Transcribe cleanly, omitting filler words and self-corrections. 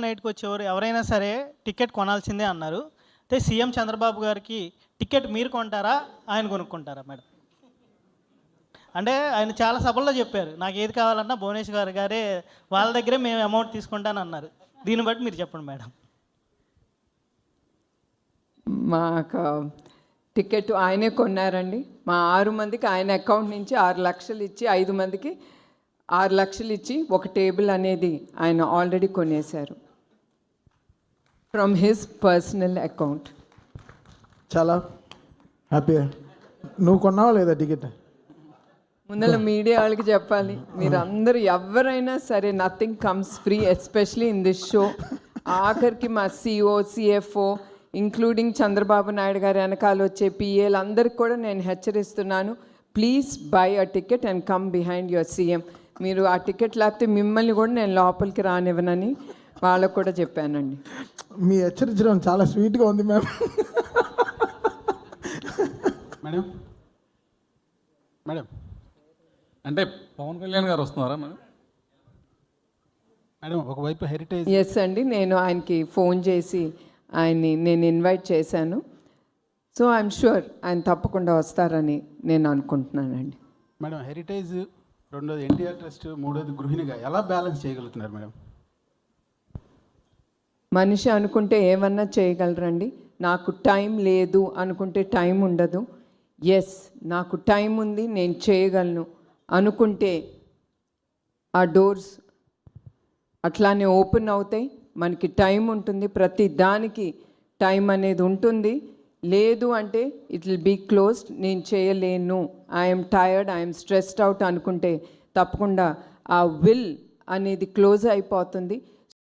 నైట్కి వచ్చేవారు ఎవరైనా సరే టికెట్ కొనాల్సిందే అన్నారు. అయితే సీఎం చంద్రబాబు గారికి టికెట్ మీరు కొంటారా, ఆయన కొనుక్కుంటారా మేడం? అంటే ఆయన చాలా సభల్లో చెప్పారు, నాకు ఏది కావాలన్నా భువనేశ్వర్ గారే వాళ్ళ దగ్గరే మేము అమౌంట్ తీసుకుంటానన్నారు. దీన్ని బట్టి మీరు చెప్పండి మేడం. మాకు టికెట్ ఆయనే కొన్నారండి. మా 6 మందికి ఆయన అకౌంట్ నుంచి 6 లక్షలు ఇచ్చి 5 మందికి 6 లక్షలు ఇచ్చి ఒక టేబుల్ అనేది ఆయన ఆల్రెడీ కొనేశారు ఫ్రమ్ హిస్ పర్సనల్ అకౌంట్. చాలా హ్యాపీ. నువ్వు కొన్నావా లేదా టికెట్? ముందర మీడియా వాళ్ళకి చెప్పాలి, మీరు అందరూ ఎవరైనా సరే nothing comes free, especially in this show. ఆఖరికి మా CO CFO including Chandrababu Naidu గారు వెనకాల వచ్చే పిఏలు అందరికి కూడా నేను హెచ్చరిస్తున్నాను, please buy a ticket and come behind your CM. మీరు ఆ టికెట్ లేకపోతే మిమ్మల్ని కూడా నేను లోపలికి రానివ్వనని వాళ్ళకు కూడా చెప్పానండి. మీ హెచ్చరించడం చాలా స్వీట్గా ఉంది మ్యామ్. మేడం మేడం అంటే పవన్ కళ్యాణ్ గారు వస్తున్నారా మేడం? మేడం ఒకవైపు హెరిటేజ్. ఎస్ అండి, నేను ఆయనకి ఫోన్ చేసి ఆయన్ని నేను ఇన్వైట్ చేశాను. సో ఐఎమ్ షూర్ ఆయన తప్పకుండా వస్తారని నేను అనుకుంటున్నానండి. మేడం హెరిటేజ్, రెండోది ఎన్టీఆర్ ట్రస్ట్, మూడోది గృహిణిగా ఎలా బ్యాలెన్స్ చేయగలుగుతున్నారు మేడం? మనిషి అనుకుంటే ఏమన్నా చేయగలరండి. నాకు టైం లేదు అనుకుంటే టైం ఉండదు. ఎస్, నాకు టైం ఉంది, నేను చేయగలను అనుకుంటే ఆ డోర్స్ అట్లానే ఓపెన్ అవుతాయి. మనకి టైం ఉంటుంది, ప్రతి దానికి టైం అనేది ఉంటుంది. లేదు అంటే ఇట్ విల్ బీ క్లోజ్డ్, నేను చేయలేను, I'm tired, I'm stressed out అనుకుంటే తప్పకుండా ఆ విల్ అనేది క్లోజ్ అయిపోతుంది.